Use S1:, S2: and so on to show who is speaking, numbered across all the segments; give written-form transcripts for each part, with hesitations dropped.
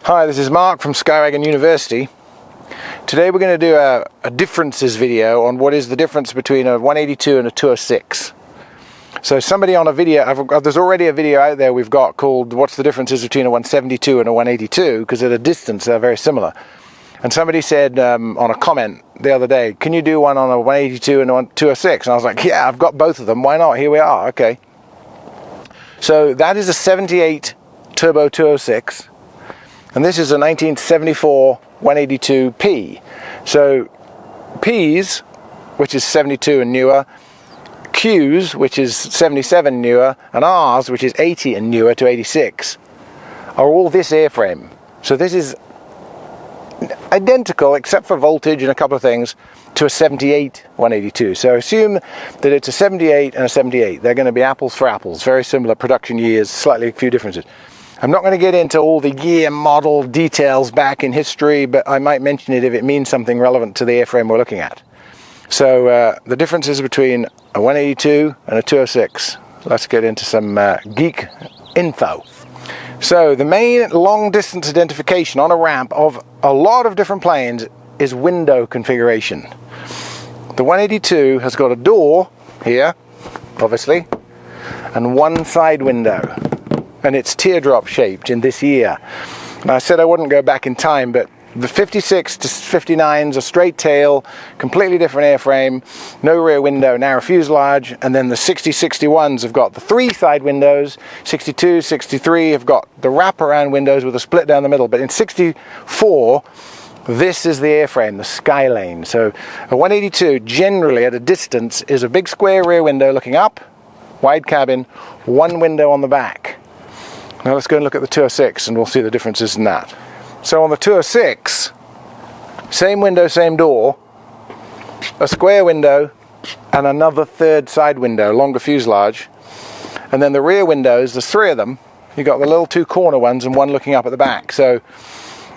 S1: Hi, this is Mark from Skywagon University. Today we're going to do a differences video on what is the difference between a 182 and a 206. So somebody on a video, there's already a video out there we've got called what's the differences between a 172 and a 182, because at a distance they're very similar. And somebody said on a comment the other day, can you do one on a 182 and a 206? And I was like, yeah, I've got both of them, why not? Here we are, okay. So that is a 78 Turbo 206. And this is a 1974 182P. So P's, which is 72 and newer, Q's, which is 77 and newer, and R's, which is 80 and newer to 86, are all this airframe. So this is identical, except for voltage and a couple of things, to a 78 182. So assume that it's a 78 and a 78. They're going to be apples for apples, very similar production years, slightly a few differences. I'm not going to get into all the year model details back in history, but I might mention it if it means something relevant to the airframe we're looking at. So the differences between a 182 and a 206. Let's get into some geek info. So the main long distance identification on a ramp of a lot of different planes is window configuration. The 182 has got a door here, obviously, and one side window. And it's teardrop shaped in this year. Now I said I wouldn't go back in time, but the 56 to 59's a straight tail, completely different airframe, no rear window, narrow fuselage, and then the 60-61s have got the three side windows, 62, 63 have got the wraparound windows with a split down the middle, but in 64, this is the airframe, the Skylane. So a 182 generally at a distance is a big square rear window looking up, wide cabin, one window on the back. Now let's go and look at the 206 and we'll see the differences in that. So on the 206, same window, same door, a square window and another third side window, longer fuselage. And then the rear windows, there's three of them. You've got the little two corner ones and one looking up at the back. So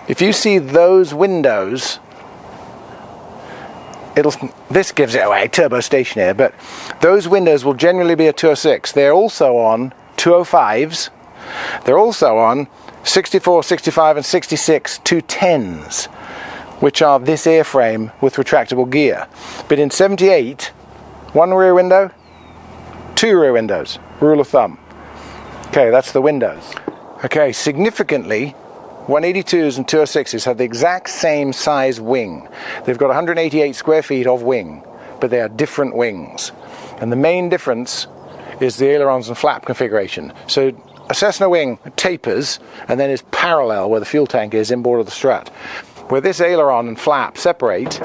S1: if you see those windows, this gives it away, turbo stationary, but those windows will generally be a 206. They're also on 205s. They're also on 64, 65 and 66 210s, which are this airframe with retractable gear. But in 78, one rear window, two rear windows, rule of thumb. Okay, that's the windows. Okay, significantly, 182s and 206s have the exact same size wing. They've got 188 square feet of wing, but they are different wings. And the main difference is the ailerons and flap configuration. So a Cessna wing tapers and then is parallel where the fuel tank is inboard of the strut. Where this aileron and flap separate,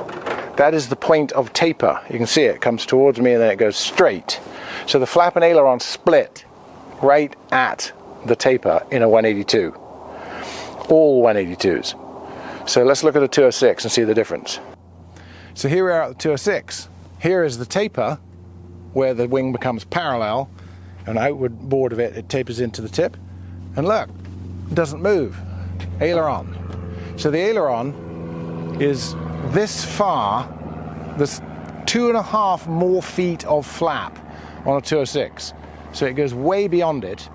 S1: that is the point of taper. You can see it comes towards me and then it goes straight. So the flap and aileron split right at the taper in a 182. All 182s. So let's look at a 206 and see the difference. So here we are at the 206. Here is the taper where the wing becomes parallel, and outward board of it, it tapers into the tip. And look, it doesn't move. Aileron. So the aileron is this far. There's 2.5 more feet of flap on a 206. So it goes way beyond it.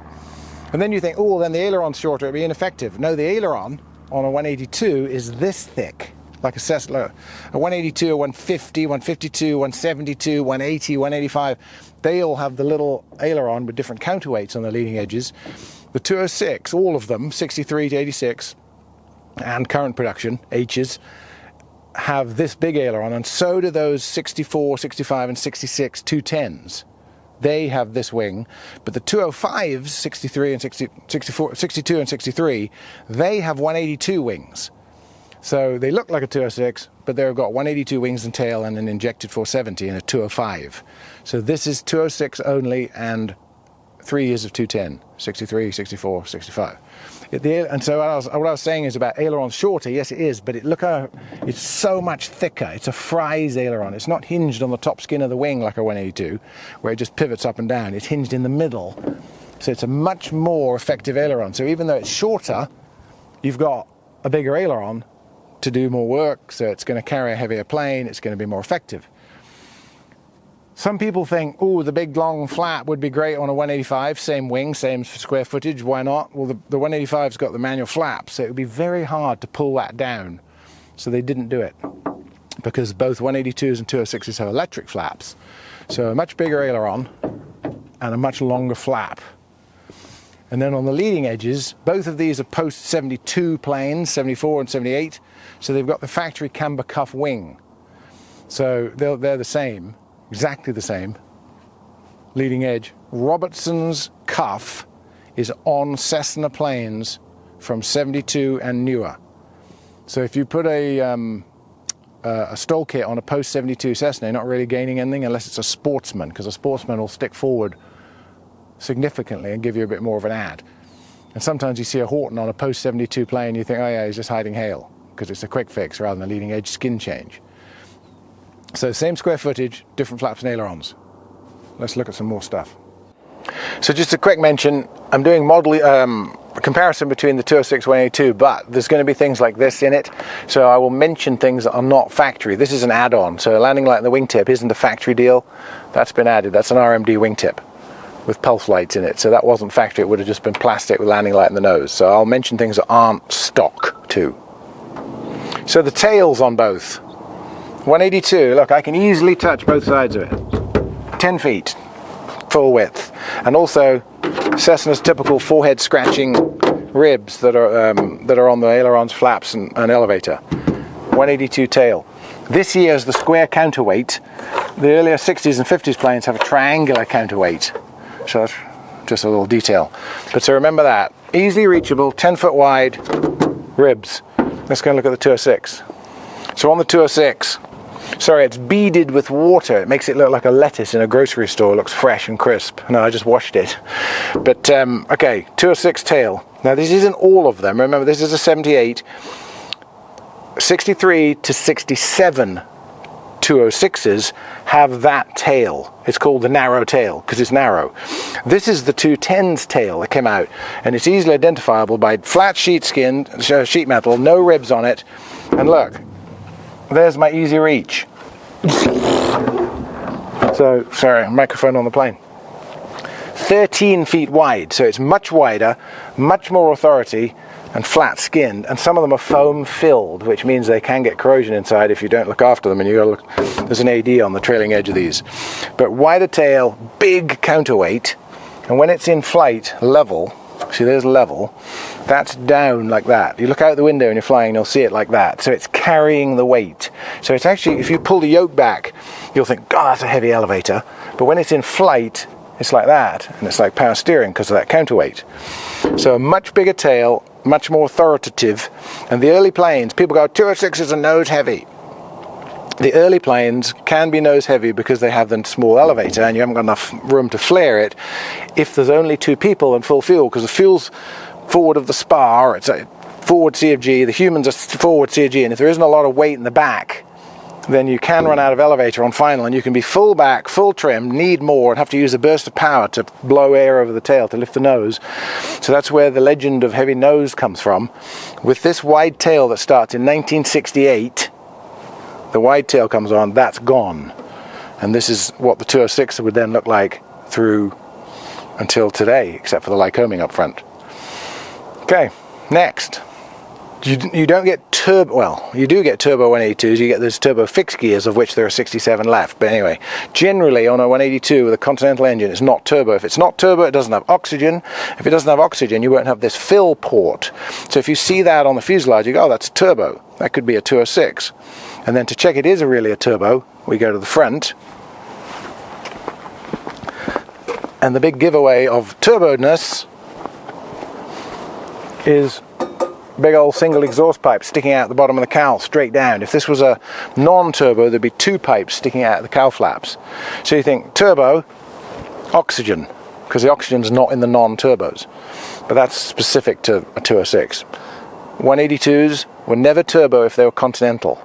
S1: And then you think, oh, then the aileron's shorter, it'd be ineffective. No, the aileron on a 182 is this thick, like a Cessna. A 182, a 150, 152, 172, 180, 185, they all have the little aileron with different counterweights on the leading edges. The 206, all of them, 63 to 86, and current production, H's, have this big aileron, and so do those 64, 65, and 66 210s. They have this wing, but the 205s, 63 and 64, 62 and 63, they have 182 wings. So they look like a 206, but they've got 182 wings and tail and an injected 470 in a 205. So this is 206 only and 3 years of 210, 63, 64, 65. And so what I was saying is about ailerons shorter. Yes, it is, but look how it's so much thicker. It's a Fry's aileron. It's not hinged on the top skin of the wing like a 182, where it just pivots up and down. It's hinged in the middle. So it's a much more effective aileron. So even though it's shorter, you've got a bigger aileron to do more work. So it's going to carry a heavier plane. It's going to be more effective. Some people think, oh, the big long flap would be great on a 185, same wing, same square footage, why not? Well, the 185's got the manual flap, so it would be very hard to pull that down. So they didn't do it, because both 182s and 206s have electric flaps. So a much bigger aileron and a much longer flap. And then on the leading edges, both of these are post-72 planes, 74 and 78, so they've got the factory camber cuff wing. So they're the same. Exactly the same. Leading edge. Robertson's cuff is on Cessna planes from 72 and newer. So if you put a stall kit on a post-72 Cessna, you're not really gaining anything unless it's a Sportsman, because a Sportsman will stick forward significantly and give you a bit more of an ad. And sometimes you see a Horton on a post-72 plane, you think, oh yeah, he's just hiding hail, because it's a quick fix rather than a leading edge skin change. So same square footage, different flaps and ailerons. Let's look at some more stuff. So just a quick mention, I'm doing model comparison between the 206 182, but there's going to be things like this in it. So I will mention things that are not factory. This is an add-on. So a landing light and the wingtip isn't a factory deal. That's been added. That's an RMD wingtip with pulse lights in it. So that wasn't factory. It would have just been plastic with landing light in the nose. So I'll mention things that aren't stock too. So the tails on both. 182, look, I can easily touch both sides of it. 10 feet, full width. And also Cessna's typical forehead scratching ribs that are on the ailerons, flaps and elevator. 182 tail. This year's the square counterweight. The earlier 60s and 50s planes have a triangular counterweight. So that's just a little detail. But so remember that. Easily reachable, 10 foot wide ribs. Let's go and look at the 206. So on the 206, sorry, it's beaded with water. It makes it look like a lettuce in a grocery store. It looks fresh and crisp. No, I just washed it. But, okay, 206 tail. Now, this isn't all of them. Remember, this is a 78. 63 to 67 206s have that tail. It's called the narrow tail because it's narrow. This is the 210's tail that came out, and it's easily identifiable by flat sheet metal, no ribs on it. And look, there's my easy reach. So, sorry, microphone on the plane. 13 feet wide, so it's much wider, much more authority, and flat skinned, and some of them are foam filled, which means they can get corrosion inside if you don't look after them, and you gotta look, there's an AD on the trailing edge of these. But wider tail, big counterweight, and when it's in flight, level, see there's level, that's down like that. You look out the window and you're flying, you'll see it like that. So it's carrying the weight. So it's actually, if you pull the yoke back, you'll think, God, that's a heavy elevator. But when it's in flight, it's like that, and it's like power steering because of that counterweight. So a much bigger tail, much more authoritative. And the early planes, people go, 206s are nose heavy. The early planes can be nose heavy because they have the small elevator and you haven't got enough room to flare it if there's only two people and full fuel, because the fuel's forward of the spar, it's a forward CFG, the humans are forward CFG, and if there isn't a lot of weight in the back, then you can run out of elevator on final, and you can be full back, full trim, need more, and have to use a burst of power to blow air over the tail to lift the nose. So that's where the legend of heavy nose comes from. With this wide tail that starts in 1968, the wide tail comes on, that's gone. And this is what the 206 would then look like through until today, except for the Lycoming up front. Okay, next. You don't get turbo, well, you do get turbo 182s, you get those turbo fixed gears, of which there are 67 left. But anyway, generally on a 182 with a Continental engine, it's not turbo. If it's not turbo, it doesn't have oxygen. If it doesn't have oxygen, you won't have this fill port. So if you see that on the fuselage, you go, oh, that's a turbo. That could be a 206. And then to check it is really a turbo, we go to the front. And the big giveaway of turbo-ness is big old single exhaust pipe sticking out the bottom of the cowl straight down. If this was a non-turbo, there'd be two pipes sticking out of the cowl flaps. So you think turbo, oxygen, because the oxygen's not in the non-turbos. But that's specific to a 206. 182s were never turbo if they were Continental.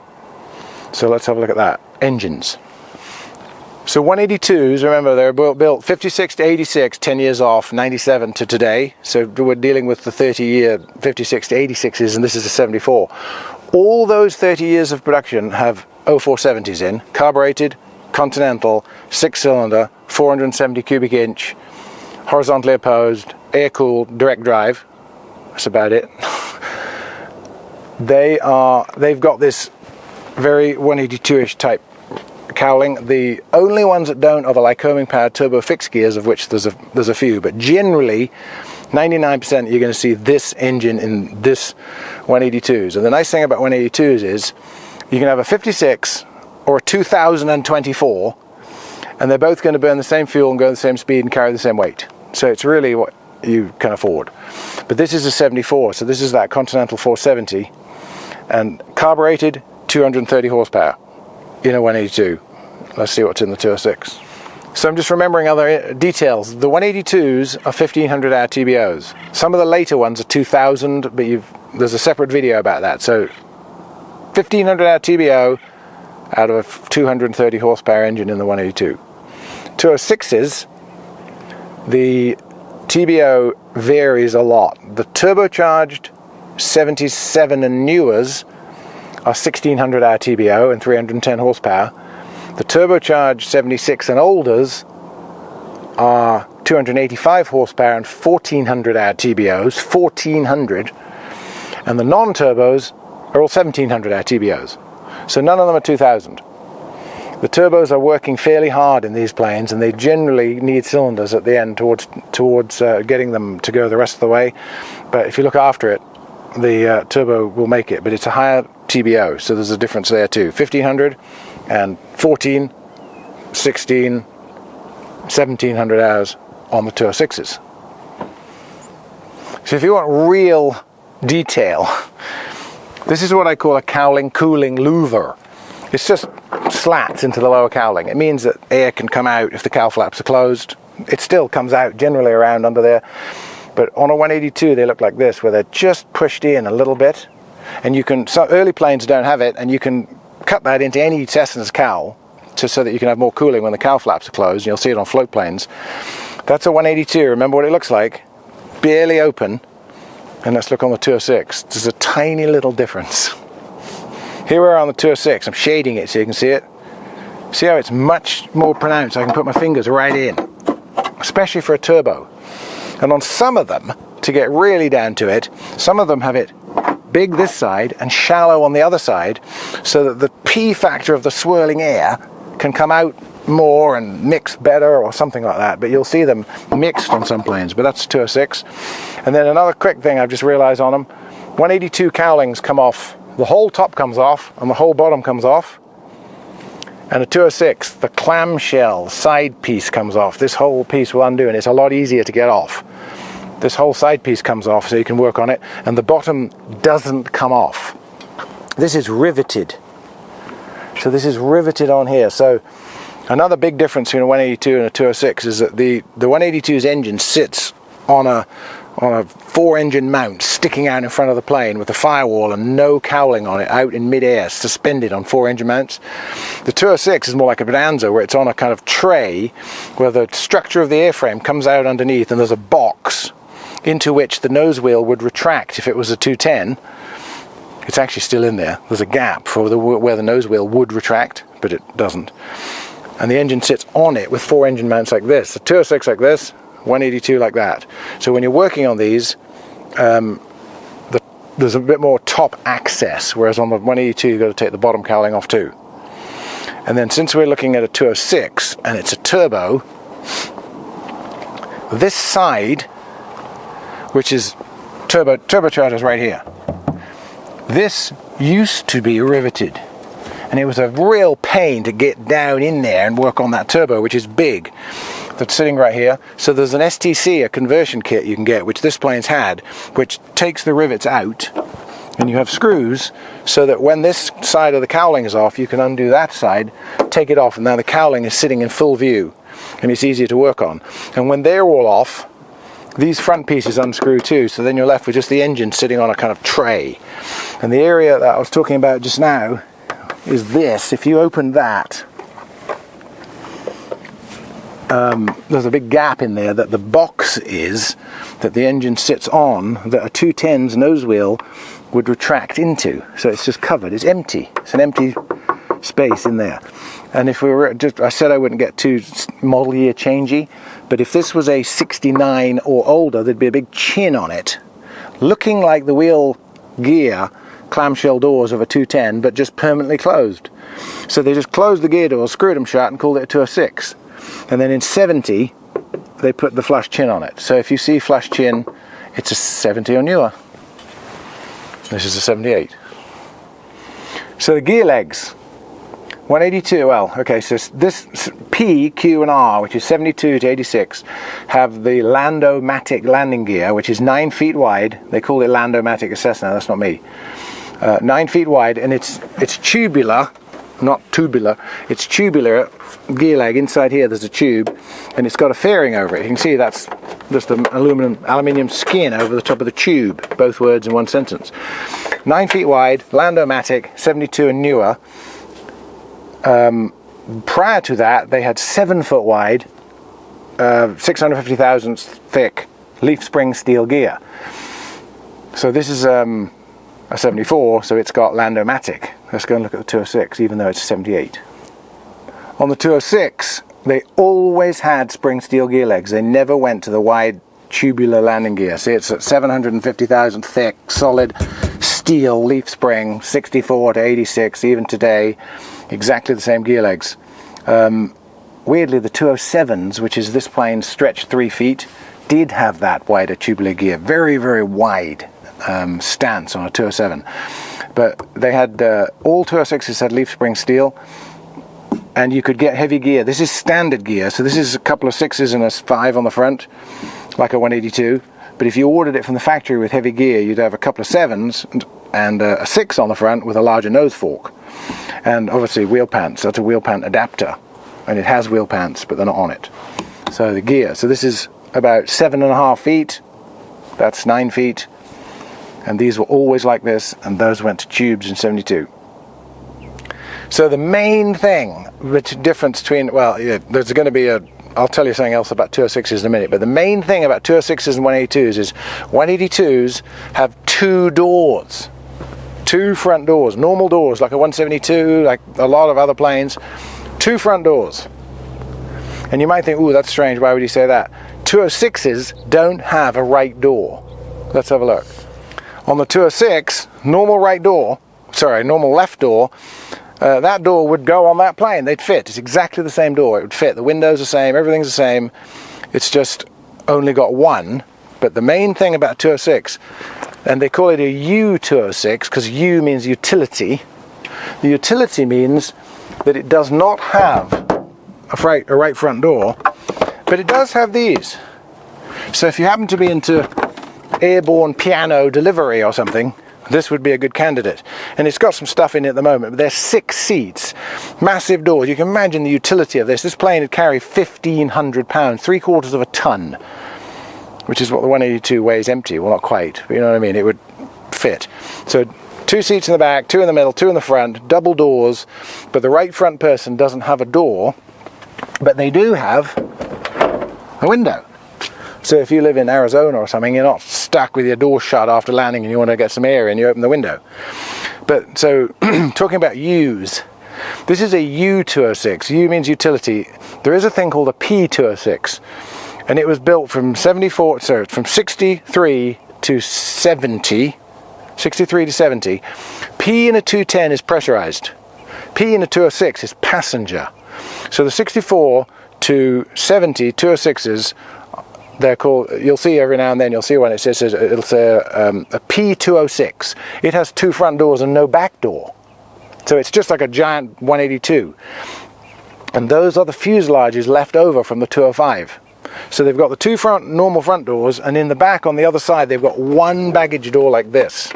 S1: So let's have a look at that. Engines. So 182s, remember, they're built 56 to 86, 10 years off, 97 to today. So we're dealing with the 30-year 56 to 86s, and this is a 74. All those 30 years of production have 0470s in, carbureted, Continental, 6-cylinder, 470 cubic inch, horizontally opposed, air-cooled, direct drive. That's about it. They've got this very 182-ish type cowling. The only ones that don't are the Lycoming powered turbo fixed gears, of which there's a few, but generally 99% you're going to see this engine in this 182s. And the nice thing about 182s is you can have a 56 or a 2024, and they're both going to burn the same fuel and go the same speed and carry the same weight. So it's really what you can afford. But this is a 74, so this is that Continental 470, and carbureted 230 horsepower in a 182. Let's see what's in the 206. So I'm just remembering other details. The 182s are 1500 hour TBOs. Some of the later ones are 2000, but there's a separate video about that. So 1500 hour TBO out of a 230 horsepower engine in the 182. 206s, the TBO varies a lot. The turbocharged 77 and newers are 1600 hour TBO and 310 horsepower. The turbocharged 76 and olders are 285 horsepower and 1400 hour TBOs, 1400. And the non-turbos are all 1700 hour TBOs. So none of them are 2000. The turbos are working fairly hard in these planes, and they generally need cylinders at the end towards getting them to go the rest of the way. But if you look after it, the turbo will make it, but it's a higher TBO, so there's a difference there too. 1500 and 14, 16, 1700 hours on the 206s. So if you want real detail, this is what I call a cowling cooling louver. It's just slats into the lower cowling. It means that air can come out if the cowl flaps are closed. It still comes out generally around under there. But on a 182 they look like this, where they're just pushed in a little bit. And you can, so early planes don't have it, and you can cut that into any Cessna's cowl so that you can have more cooling when the cowl flaps are closed. You'll see it on float planes. That's a 182. Remember what it looks like? Barely open. And let's look on the 206. There's a tiny little difference. Here we are on the 206. I'm shading it so you can see it. See how it's much more pronounced? I can put my fingers right in, especially for a turbo. And on some of them, to get really down to it, some of them have it big this side and shallow on the other side, so that the P factor of the swirling air can come out more and mix better or something like that. But you'll see them mixed on some planes, but that's 206. And then another quick thing I've just realized on them, 182 cowlings come off, the whole top comes off and the whole bottom comes off. And a 206, the clamshell side piece comes off. This whole piece will undo, and it's a lot easier to get off. This whole side piece comes off so you can work on it, and the bottom doesn't come off. This is riveted. So this is riveted on here. So another big difference between a 182 and a 206 is that the 182's engine sits on a 4-engine mount sticking out in front of the plane with a firewall and no cowling on it, out in mid-air, suspended on 4-engine mounts. The 206 is more like a Bonanza, where it's on a kind of tray where the structure of the airframe comes out underneath, and there's a box into which the nose wheel would retract if it was a 210. It's actually still in there. There's a gap for where the nose wheel would retract, but it doesn't. And the engine sits on it with 4-engine mounts like this. The 206 like this, 182 like that. So when you're working on these, there's a bit more top access, whereas on the 182 you've got to take the bottom cowling off too. And then since we're looking at a 206 and it's a turbo, this side, which is turbochargers right here, this used to be riveted, and it was a real pain to get down in there and work on that turbo, which is big, that's sitting right here. So there's an STC, a conversion kit you can get, which this plane's had, which takes the rivets out, and you have screws so that when this side of the cowling is off, you can undo that side, take it off, and now the cowling is sitting in full view, and it's easier to work on. And when they're all off, these front pieces unscrew too, so then you're left with just the engine sitting on a kind of tray. And the area that I was talking about just now is this. If you open that, there's a big gap in there that the box is, that the engine sits on, that a 210's nose wheel would retract into. So it's just covered, it's empty. It's an empty space in there. And if we were just, I said I wouldn't get too model year changey, but if this was a 69 or older, there'd be a big chin on it, looking like the wheel gear clamshell doors of a 210, but just permanently closed. So they just closed the gear doors, screwed them shut, and called it a 206. And then in 70, they put the flush chin on it. So if you see flush chin, it's a 70 or newer. This is a 78. So the gear legs, 182, well, okay, so this P, Q and R, which is 72 to 86, have the Lando-matic landing gear, which is 9 feet wide. They call it Lando-matic at Cessna, that's not me. 9 feet wide, and it's tubular, not tubular, it's tubular gear leg. Inside here there's a tube, and it's got a fairing over it. You can see that's just an aluminium skin over the top of the tube, both words in one sentence. 9 feet wide, Lando-matic, 72 and newer. Prior to that, they had 7 foot wide, 650 thousandths thick leaf spring steel gear. So this is a 74, so it's got Lando-matic. Let's go and look at the 206, even though it's a 78. On the 206, they always had spring steel gear legs. They never went to the wide tubular landing gear. See, it's at 750,000 thick, solid steel leaf spring, 64 to 86, even today, exactly the same gear legs. Weirdly, the 207s, which is this plane stretched 3 feet, did have that wider tubular gear, very, very wide stance on a 207. But they had, all 206s had leaf spring steel, and you could get heavy gear. This is standard gear, so this is a couple of 6s and a 5 on the front, like a 182. But if you ordered it from the factory with heavy gear, you'd have a couple of 7s and a 6 on the front with a larger nose fork. And obviously wheel pants, that's a wheel pant adapter. And it has wheel pants, but they're not on it. So the gear, so this is about 7.5 feet, that's 9 feet. And these were always like this, and those went to tubes in 72. So the main thing, the difference between, well, yeah, there's going to be a, I'll tell you something else about 206s in a minute, but the main thing about 206s and 182s is 182s have 2 doors. 2 front doors, normal doors, like a 172, like a lot of other planes. 2 front doors. And you might think, ooh, that's strange, why would you say that? 206s don't have a right door. Let's have a look. On the 206, normal right door, sorry, normal left door, that door would go on that plane. They'd fit. It's exactly the same door. It would fit. The window's the same. Everything's the same. It's just only got one. But the main thing about 206, and they call it a U206 because U means utility. The utility means that it does not have a right front door, but it does have these. So if you happen to be into airborne piano delivery or something, this would be a good candidate. And it's got some stuff in it at the moment, but there's 6 seats, massive doors. You can imagine the utility of this. This plane would carry 1,500 pounds, 3/4 of a ton, which is what the 182 weighs empty. Well, not quite, but you know what I mean. It would fit. So 2 seats in the back, 2 in the middle, 2 in the front, double doors, but the right front person doesn't have a door, but they do have a window. So if you live in Arizona or something, you're not stuck with your door shut after landing and you want to get some air in, you open the window. But so, talking about U's, this is a U206. U means utility. There is a thing called a P206, and it was built from 63 to 70. 63 to 70. P in a 210 is pressurized. P in a 206 is passenger. So the 64 to 70 206s, they're called, you'll see every now and then, you'll see when it says, it'll say a P206. It has 2 front doors and no back door. So it's just like a giant 182. And those are the fuselages left over from the 205. So they've got the 2 normal front doors, and in the back on the other side they've got 1 baggage door like this.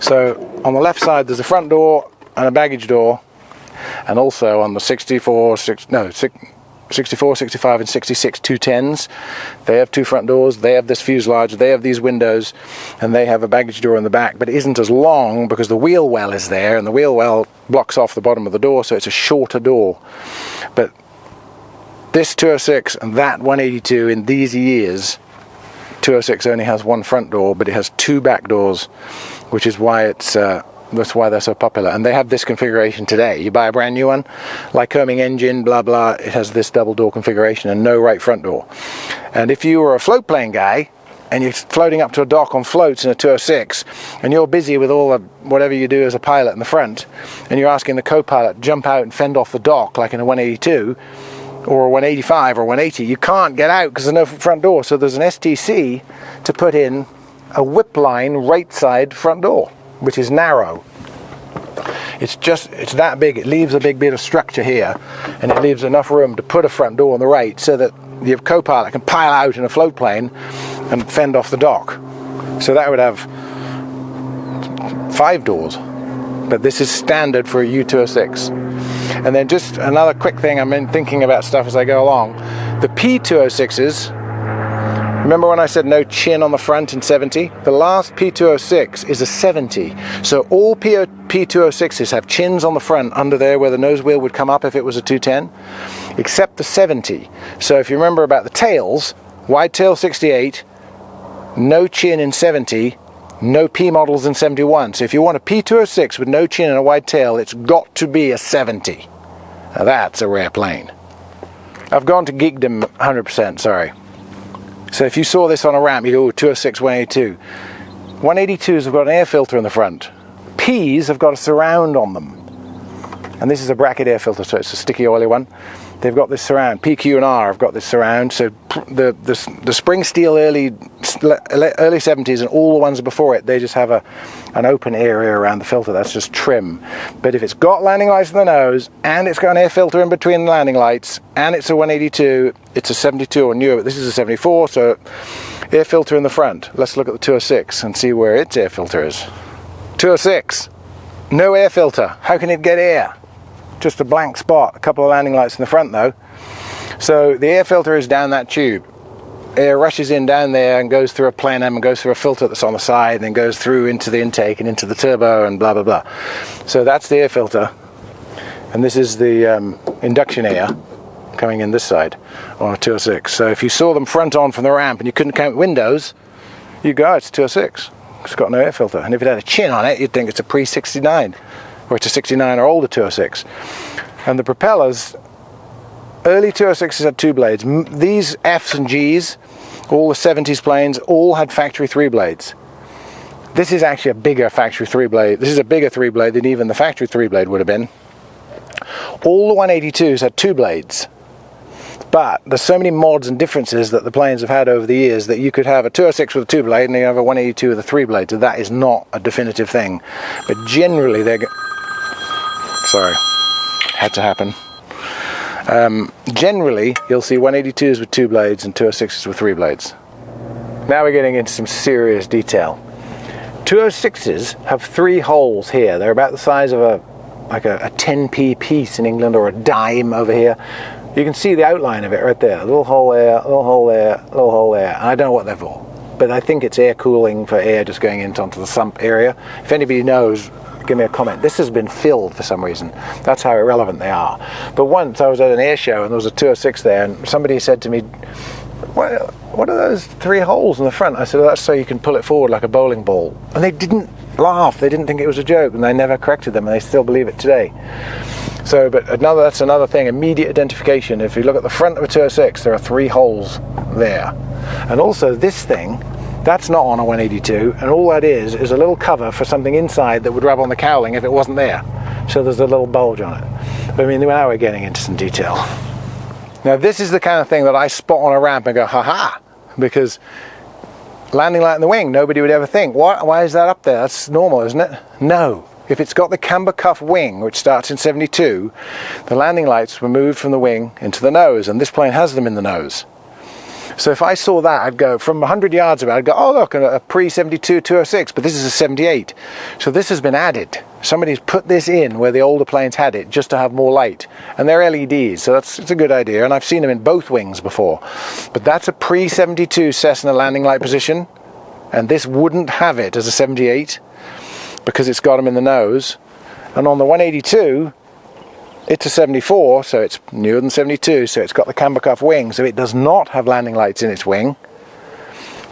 S1: So on the left side there's a front door and a baggage door, and also on the 64, 65 and 66 210s, they have 2 front doors, they have this fuselage, they have these windows, and they have a baggage door in the back, but it isn't as long because the wheel well is there, and the wheel well blocks off the bottom of the door, so it's a shorter door. But this 206 and that 182 in these years, 206 only has 1 front door, but it has 2 back doors, which is why it's That's why they're so popular. And they have this configuration today. You buy a brand new one, Lycoming engine, blah, blah. It has this double door configuration and no right front door. And if you were a float plane guy, and you're floating up to a dock on floats in a 206, and you're busy with all the whatever you do as a pilot in the front, and you're asking the co-pilot to jump out and fend off the dock like in a 182 or a 185 or 180, you can't get out because there's no front door. So there's an STC to put in a whip line right side front door, which is narrow. It's that big. It leaves a big bit of structure here, and it leaves enough room to put a front door on the right so that your co-pilot can pile out in a float plane and fend off the dock. So that would have 5 doors, but this is standard for a U206. And then just another quick thing, I'm thinking about stuff as I go along. The P206s, remember when I said no chin on the front in 70? The last P206 is a 70. So all P206s have chins on the front under there where the nose wheel would come up if it was a 210, except the 70. So if you remember about the tails, wide tail 68, no chin in 70, no P models in 71. So if you want a P206 with no chin and a wide tail, it's got to be a 70. Now that's a rare plane. I've gone to geekdom 100%, sorry. So if you saw this on a ramp, you go, 206, 182. 182s have got an air filter in the front. Ps have got a surround on them. And this is a bracket air filter, so it's a sticky oily one. They've got this surround. PQ and R have got this surround. So the spring steel early 70s and all the ones before it, they just have an open area around the filter. That's just trim. But if it's got landing lights in the nose, and it's got an air filter in between the landing lights, and it's a 182, it's a 72 or newer, but this is a 74, so air filter in the front. Let's look at the 206 and see where its air filter is. 206, no air filter. How can it get air? Just a blank spot, a couple of landing lights in the front though. So the air filter is down that tube. Air rushes in down there and goes through a plenum and goes through a filter that's on the side and then goes through into the intake and into the turbo and blah blah blah. So that's the air filter, and this is the induction air coming in this side on a 206. So if you saw them front on from the ramp and you couldn't count windows, you go, it's 206. It's got no air filter. And if it had a chin on it, you'd think it's a pre-69. Or it's a 69 or older 206. And the propellers, early 206s had 2 blades. These Fs and Gs, all the 70s planes, all had factory 3 blades. This is actually a bigger factory 3 blade. This is a bigger 3 blade than even the factory 3 blade would have been. All the 182s had 2 blades. But there's so many mods and differences that the planes have had over the years that you could have a 206 with a 2 blade and you have a 182 with a 3 blade. So that is not a definitive thing. But generally they're... Sorry, had to happen. Generally, you'll see 182s with 2 blades and 206s with 3 blades. Now we're getting into some serious detail. 206s have 3 holes here. They're about the size of a 10p piece in England, or a dime over here. You can see the outline of it right there. A little hole there, a little hole there, a little hole there. And I don't know what they're for, but I think it's air cooling for air just going into onto the sump area. If anybody knows, give me a comment. This has been filled for some reason. That's how irrelevant they are. But once I was at an air show and there was a 206 there, and somebody said to me, what are those 3 holes in the front? I said, well, that's so you can pull it forward like a bowling ball. And they didn't laugh. They didn't think it was a joke, and they never corrected them, and they still believe it today. So, but that's another thing, immediate identification. If you look at the front of a 206, there are 3 holes there. And also this thing, that's not on a 182, and all that is a little cover for something inside that would rub on the cowling if it wasn't there. So there's a little bulge on it. But I mean, now we're getting into some detail. Now this is the kind of thing that I spot on a ramp and go, haha, because landing light in the wing, nobody would ever think, why is that up there? That's normal, isn't it? No. If it's got the camber cuff wing, which starts in 72, the landing lights were moved from the wing into the nose, and this plane has them in the nose. So if I saw that, I'd go from 100 yards away, I'd go, oh look, a pre-72 206, but this is a 78. So this has been added. Somebody's put this in where the older planes had it, just to have more light. And they're LEDs, so it's a good idea, and I've seen them in both wings before. But that's a pre-72 Cessna landing light position, and this wouldn't have it as a 78, because it's got them in the nose. And on the 182, it's a 74, so it's newer than 72, so it's got the camber cuff wing, so it does not have landing lights in its wing,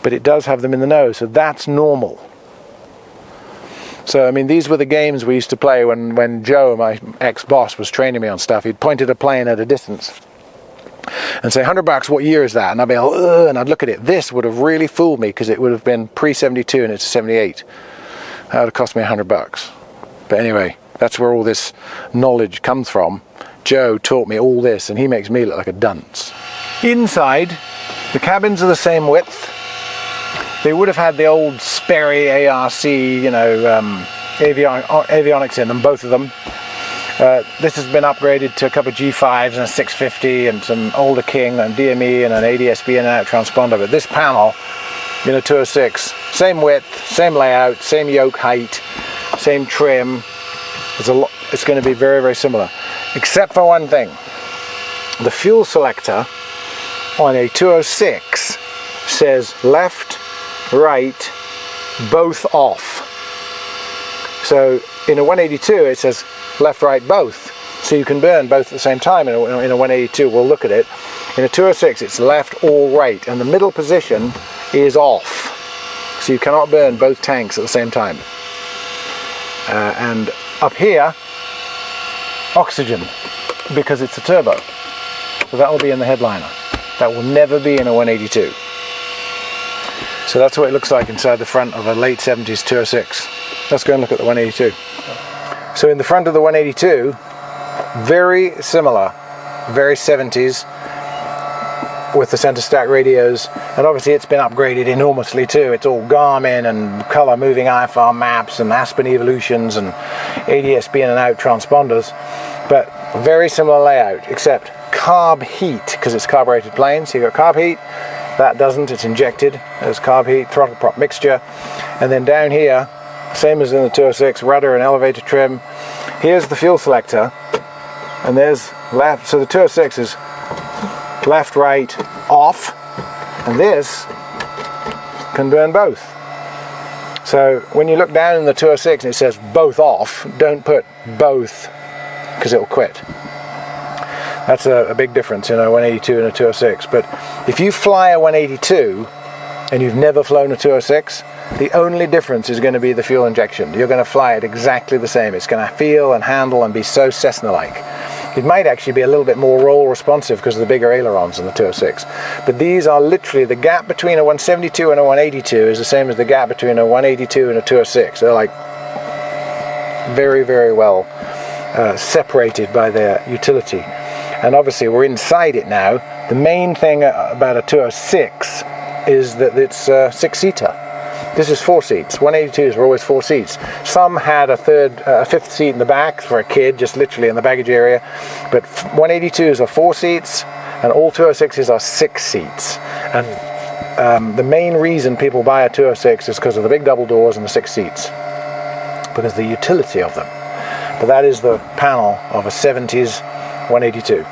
S1: but it does have them in the nose, so that's normal. So, I mean, these were the games we used to play when Joe, my ex-boss, was training me on stuff. He'd point at a plane at a distance and say, $100, what year is that? And I'd be like, ugh, and I'd look at it. This would have really fooled me because it would have been pre-72 and it's 78. That would have cost me $100. But anyway, that's where all this knowledge comes from. Joe taught me all this and he makes me look like a dunce. Inside, the cabins are the same width. They would have had the old Sperry ARC, you know, avionics in them, both of them. This has been upgraded to a couple of G5s and a 650 and some older King and DME and an ADSB in and out transponder. But this panel in a 206, same width, same layout, same yoke height, same trim. It's going to be very, very similar, except for one thing. The fuel selector on a 206 says left, right, both off. So in a 182 it says left, right, both. So you can burn both at the same time in a 182. We'll look at it. In a 206 it's left or right, and the middle position is off. So you cannot burn both tanks at the same time. And up here, oxygen, because it's a turbo. So that will be in the headliner. That will never be in a 182. So that's what it looks like inside the front of a late 70s 206. Let's go and look at the 182. So in the front of the 182, very similar, very 70s, with the center stack radios, and obviously it's been upgraded enormously too. It's all Garmin and color moving IFR maps and Aspen evolutions and ADSB in and out transponders, but very similar layout, except carb heat, because it's carbureted plane. So you've got carb heat. That doesn't, it's injected. There's carb heat, throttle prop mixture. And then down here, same as in the 206, rudder and elevator trim. Here's the fuel selector, and there's left. So the 206 is left, right, off, and this can burn both. So when you look down in the 206 and it says both off, don't put both, because it'll quit. That's a big difference in a 182 and a 206. But if you fly a 182 and you've never flown a 206, the only difference is going to be the fuel injection. You're going to fly it exactly the same. It's going to feel and handle and be so Cessna-like. It might actually be a little bit more roll responsive because of the bigger ailerons in the 206. But these are literally, the gap between a 172 and a 182 is the same as the gap between a 182 and a 206. They're like very, very well separated by their utility. And obviously we're inside it now. The main thing about a 206 is that it's a 6-seater. This is 4 seats. 182s were always 4 seats. Some had a fifth seat in the back for a kid, just literally in the baggage area. But 182s are 4 seats, and all 206s are 6 seats. And the main reason people buy a 206 is because of the big double doors and the 6 seats, because of the utility of them. But that is the panel of a 70s 182.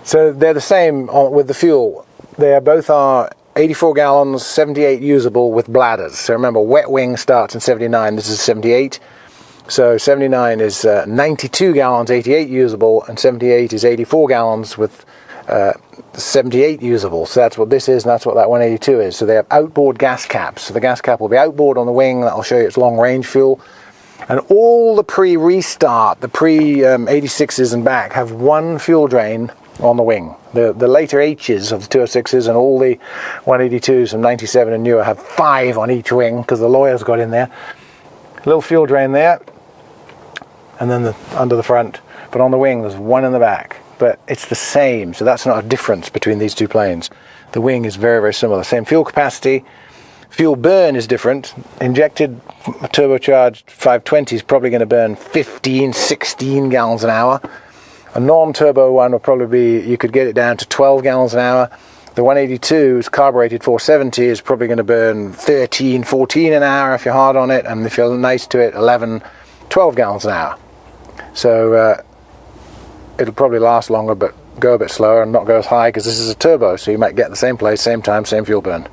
S1: So they're the same with the fuel. They both are 84 gallons, 78 usable with bladders. So remember, wet wing starts in 79. This is 78. So 79 is 92 gallons, 88 usable, and 78 is 84 gallons with 78 usable. So that's what this is, and that's what that 182 is. So they have outboard gas caps. So the gas cap will be outboard on the wing. That'll show you its long range fuel. And all the pre-restart, the pre-86s and back, have one fuel drain on the wing. The later H's of the 206s and all the 182s from 97 and newer have 5 on each wing because the lawyers got in there. A little fuel drain there, and then under the front. But on the wing there's one in the back. But it's the same, so that's not a difference between these two planes. The wing is very, very similar. Same fuel capacity. Fuel burn is different. Injected turbocharged 520 is probably going to burn 15, 16 gallons an hour. A non-turbo one will probably be, you could get it down to 12 gallons an hour. The 182's carbureted 470 is probably going to burn 13, 14 an hour if you're hard on it, and if you're nice to it, 11, 12 gallons an hour. So it'll probably last longer but go a bit slower and not go as high because this is a turbo, so you might get the same place, same time, same fuel burn.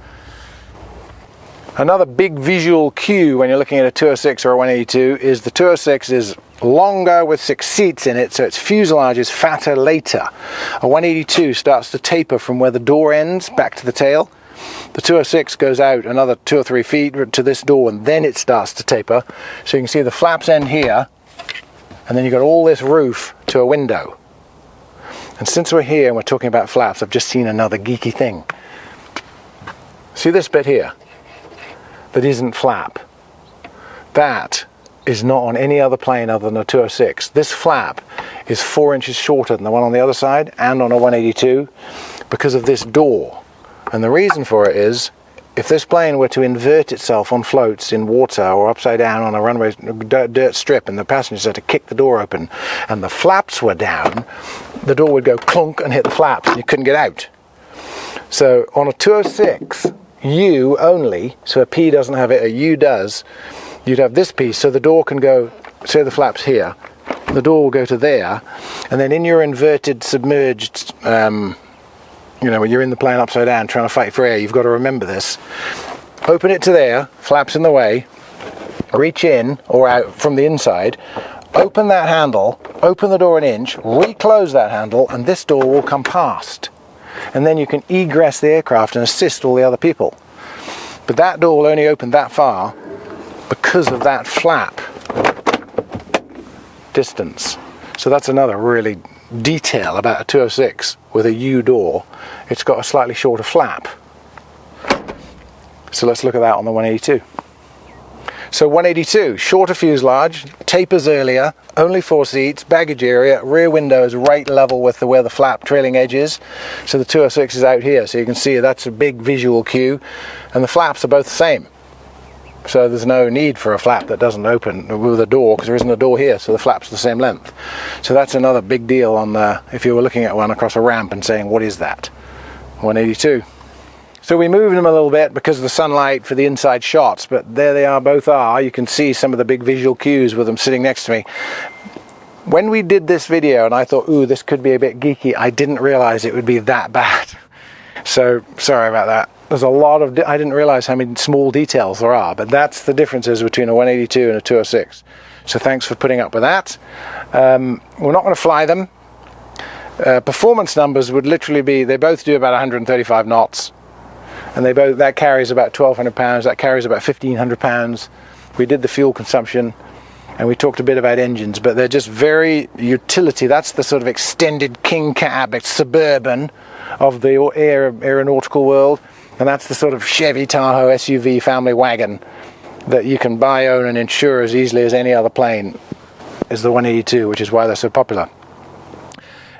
S1: Another big visual cue when you're looking at a 206 or a 182 is the 206 is longer with 6 seats in it, so its fuselage is fatter later. A 182 starts to taper from where the door ends back to the tail. The 206 goes out another 2 or 3 feet to this door, and then it starts to taper. So you can see the flaps end here, and then you've got all this roof to a window. And since we're here and we're talking about flaps, I've just seen another geeky thing. See this bit here that isn't flap? That is not on any other plane other than a 206. This flap is 4 inches shorter than the one on the other side and on a 182 because of this door. And the reason for it is, if this plane were to invert itself on floats in water or upside down on a runway dirt strip and the passengers had to kick the door open and the flaps were down, the door would go clunk and hit the flaps and you couldn't get out. So on a 206, U only, so a P doesn't have it, a U does, you'd have this piece, so the door can go, say the flap's here, the door will go to there, and then in your inverted, submerged, you know, when you're in the plane upside down trying to fight for air, you've got to remember this. Open it to there, flaps in the way, reach in or out from the inside, open that handle, open the door an inch, reclose that handle, and this door will come past. And then you can egress the aircraft and assist all the other people. But that door will only open that far because of that flap distance. So that's another really detail about a 206 with a U door. It's got a slightly shorter flap. So let's look at that on the 182. So 182, shorter fuselage, tapers earlier, only 4 seats, baggage area, rear window is right level with where the flap trailing edge is. So the 206 is out here, so you can see that's a big visual cue, and the flaps are both the same. So there's no need for a flap that doesn't open with a door, because there isn't a door here, so the flap's the same length. So that's another big deal on if you were looking at one across a ramp and saying, what is that? 182. So we moved them a little bit because of the sunlight for the inside shots, but there they are, both are. You can see some of the big visual cues with them sitting next to me. When we did this video and I thought, ooh, this could be a bit geeky, I didn't realize it would be that bad. So sorry about that. There's a lot of, I didn't realize how many small details there are, but that's the differences between a 182 and a 206. So thanks for putting up with that. We're not going to fly them. Performance numbers would literally be, they both do about 135 knots. And they both, that carries about 1,200 pounds, that carries about 1,500 pounds. We did the fuel consumption and we talked a bit about engines, but they're just very utility. That's the sort of extended king cab, it's suburban of the aeronautical world. And that's the sort of Chevy Tahoe SUV family wagon that you can buy, own and insure as easily as any other plane is the 182, which is why they're so popular.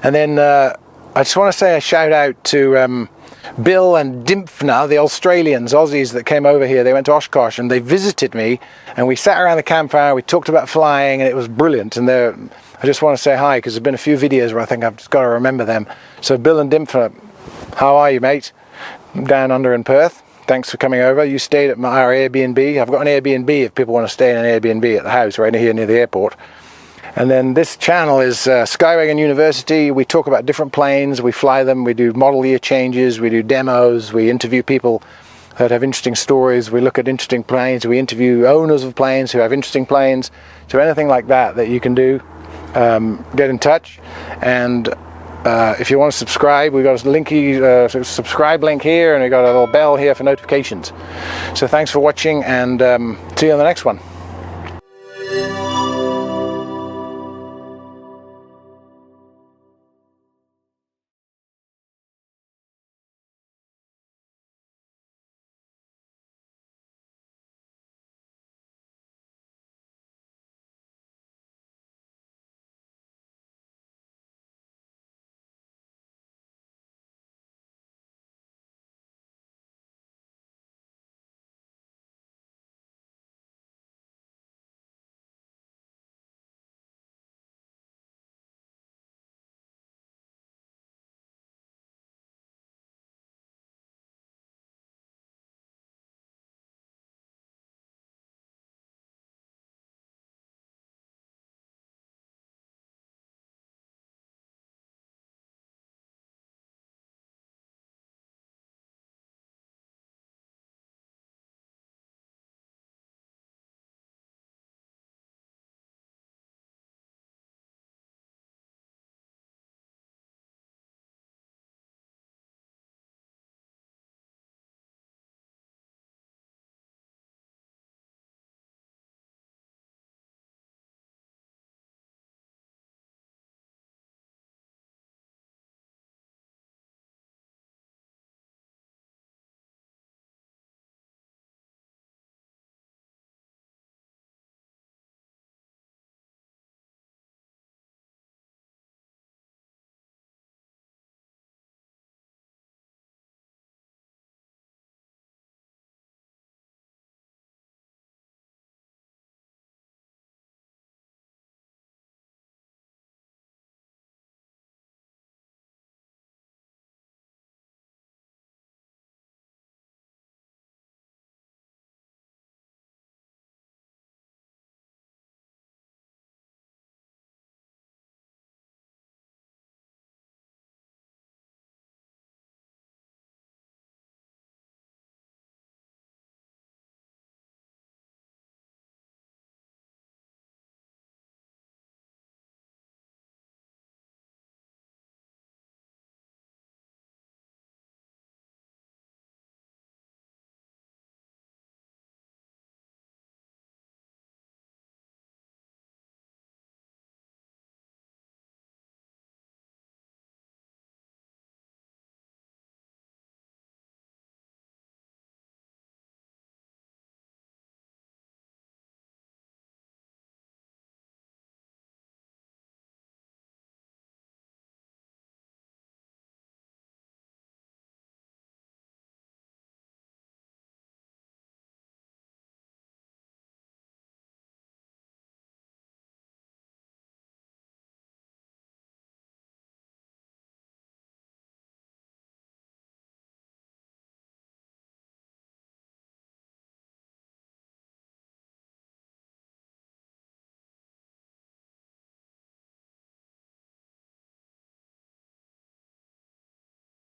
S1: And then I just want to say a shout out to Bill and Dimphna, the Aussies that came over here. They went to Oshkosh and they visited me and we sat around the campfire, we talked about flying and it was brilliant. And I just want to say hi because there's been a few videos where I think I've just got to remember them. So Bill and Dimphna, how are you, mate? Down under in Perth. Thanks for coming over. You stayed at our Airbnb. I've got an Airbnb if people want to stay in an Airbnb at the house right here near the airport. And then this channel is Skywagon University. We talk about different planes, we fly them, we do model year changes, we do demos, we interview people that have interesting stories, we look at interesting planes, we interview owners of planes who have interesting planes. So anything like that you can do, get in touch. And if you want to subscribe, we've got a subscribe link here and we've got a little bell here for notifications. So thanks for watching and see you on the next one.